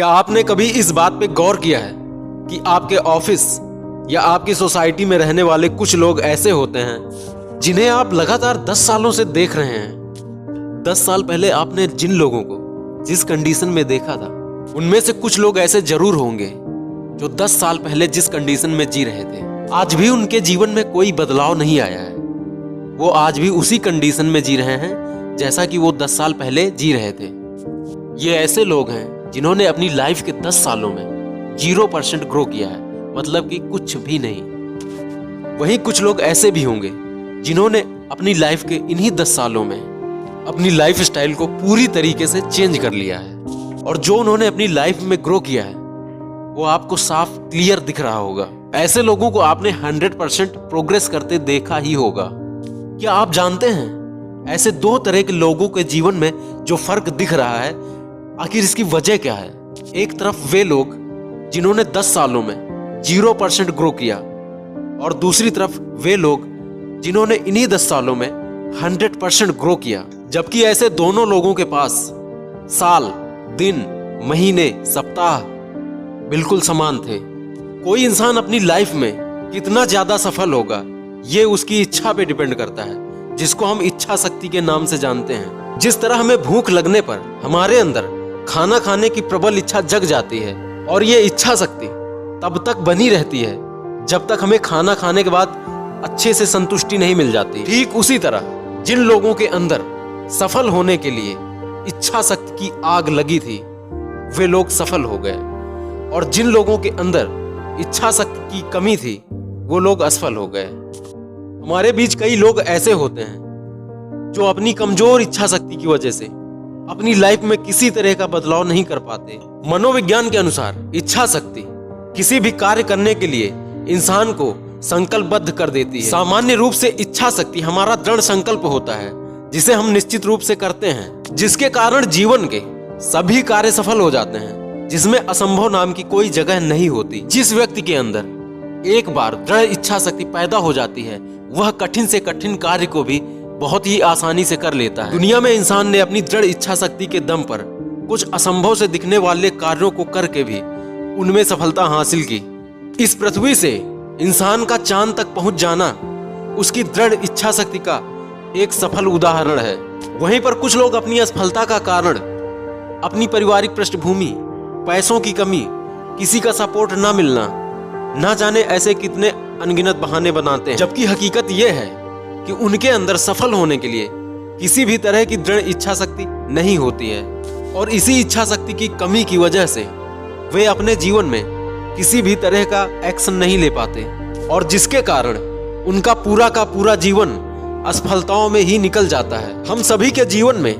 क्या आपने कभी इस बात पे गौर किया है कि आपके ऑफिस या आपकी सोसाइटी में रहने वाले कुछ लोग ऐसे होते हैं जिन्हें आप लगातार 10 सालों से देख रहे हैं। 10 साल पहले आपने जिन लोगों को जिस कंडीशन में देखा था, उनमें से कुछ लोग ऐसे जरूर होंगे जो 10 साल पहले जिस कंडीशन में जी रहे थे, आज भी उनके जीवन में कोई बदलाव नहीं आया है। वो आज भी उसी कंडीशन में जी रहे हैं जैसा कि वो 10 साल पहले जी रहे थे। ये ऐसे लोग हैं जिन्होंने अपनी लाइफ के 10 सालों में 0% ग्रो किया है, मतलब कि कुछ भी नहीं। वहीं कुछ लोग ऐसे भी होंगे जिन्होंने अपनी लाइफ के इन्हीं 10 सालों में अपनी लाइफ स्टाइल को पूरी तरीके से चेंज कर लिया है, और जो उन्होंने अपनी लाइफ में ग्रो किया है वो आपको साफ क्लियर दिख रहा होगा। ऐसे लोगों को आपने 100% प्रोग्रेस करते देखा ही होगा। क्या आप जानते हैं ऐसे 2 तरह के लोगों के जीवन में जो फर्क दिख रहा है, आखिर इसकी वजह क्या है? एक तरफ वे लोग जिन्होंने 10 सालों में 0% ग्रो किया, और दूसरी तरफ वे लोग जिन्होंने इन्हीं 10 सालों में 100% ग्रो किया। जबकि ऐसे दोनों लोगों के पास साल, दिन, महीने, सप्ताह बिल्कुल समान थे। कोई इंसान अपनी लाइफ में कितना ज्यादा सफल होगा ये उसकी इच्छा पे डिपेंड करता है, जिसको हम इच्छा शक्ति के नाम से जानते हैं। जिस तरह हमें भूख लगने पर हमारे अंदर खाना खाने की प्रबल इच्छा जग जाती है, और ये इच्छा शक्ति तब तक बनी रहती है जब तक हमें खाना खाने के बाद अच्छे से संतुष्टि नहीं मिल जाती। ठीक उसी तरह जिन लोगों के अंदर सफल होने के लिए इच्छा शक्ति की आग लगी थी, वे लोग सफल हो गए, और जिन लोगों के अंदर इच्छा शक्ति की कमी थी वो लोग असफल हो गए। हमारे बीच कई लोग ऐसे होते हैं जो अपनी कमजोर इच्छा शक्ति की वजह से अपनी लाइफ में किसी तरह का बदलाव नहीं कर पाते। मनोविज्ञान के अनुसार इच्छा शक्ति किसी भी कार्य करने के लिए इंसान को संकल्पबद्ध कर देती है। सामान्य रूप से इच्छा शक्ति हमारा दृढ़ संकल्प होता है जिसे हम निश्चित रूप से करते हैं, जिसके कारण जीवन के सभी कार्य सफल हो जाते हैं, जिसमें असंभव नाम की कोई जगह नहीं होती। जिस व्यक्ति के अंदर एक बार दृढ़ इच्छा शक्ति पैदा हो जाती है, वह कठिन से कठिन कार्य को भी बहुत ही आसानी से कर लेता है। दुनिया में इंसान ने अपनी दृढ़ इच्छा शक्ति के दम पर कुछ असंभव से दिखने वाले कार्यों को करके भी उनमें सफलता हासिल की। इस पृथ्वी से इंसान का चांद तक पहुंच जाना उसकी दृढ़ इच्छा शक्ति का एक सफल उदाहरण है। वहीं पर कुछ लोग अपनी असफलता का कारण अपनी पारिवारिक पृष्ठभूमि, पैसों की कमी, किसी का सपोर्ट ना मिलना, ना जाने ऐसे कितने अनगिनत बहाने बनाते हैं। जबकि हकीकत यह है कि उनके अंदर सफल होने के लिए किसी भी तरह की दृढ़ इच्छा शक्ति नहीं होती है, और इसी इच्छा शक्ति की कमी की वजह से वे अपने जीवन में किसी भी तरह का एक्शन नहीं ले पाते, और जिसके कारण उनका पूरा का पूरा जीवन असफलताओं में ही निकल जाता है। हम सभी के जीवन में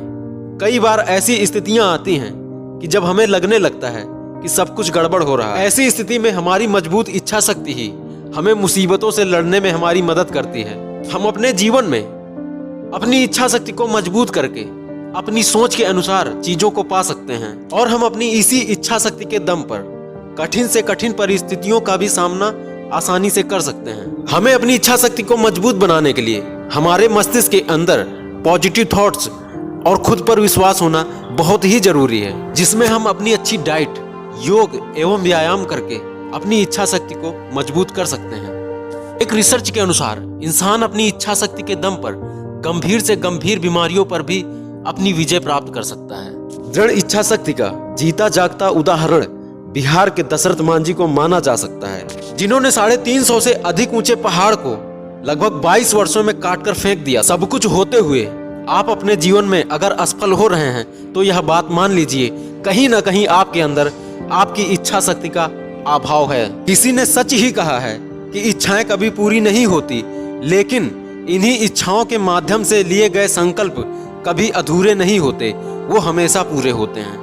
कई बार ऐसी स्थितियां आती हैं कि जब हमें लगने लगता है कि सब कुछ गड़बड़ हो रहा है। ऐसी स्थिति में हमारी मजबूत इच्छा शक्ति ही हमें मुसीबतों से लड़ने में हमारी मदद करती है। हम अपने जीवन में अपनी इच्छा शक्ति को मजबूत करके अपनी सोच के अनुसार चीजों को पा सकते हैं, और हम अपनी इसी इच्छा शक्ति के दम पर कठिन से कठिन परिस्थितियों का भी सामना आसानी से कर सकते हैं। हमें अपनी इच्छा शक्ति को मजबूत बनाने के लिए हमारे मस्तिष्क के अंदर पॉजिटिव थॉट्स और खुद पर विश्वास होना बहुत ही जरूरी है, जिसमें हम अपनी अच्छी डाइट, योग एवं व्यायाम करके अपनी इच्छा शक्ति को मजबूत कर सकते हैं। एक रिसर्च के अनुसार इंसान अपनी इच्छा शक्ति के दम पर गंभीर से गंभीर बीमारियों पर भी अपनी विजय प्राप्त कर सकता है। दृढ़ इच्छा शक्ति का जीता जागता उदाहरण बिहार के दशरथ मांझी को माना जा सकता है, जिन्होंने 350 से अधिक ऊंचे पहाड़ को लगभग 22 वर्षों में काटकर फेंक दिया। सब कुछ होते हुए आप अपने जीवन में अगर असफल हो रहे हैं तो यह बात मान लीजिए कहीं ना कहीं आपके अंदर आपकी इच्छा शक्ति का अभाव है। किसी ने सच ही कहा है कि इच्छाएं कभी पूरी नहीं होती, लेकिन इन्हीं इच्छाओं के माध्यम से लिए गए संकल्प कभी अधूरे नहीं होते, वो हमेशा पूरे होते हैं।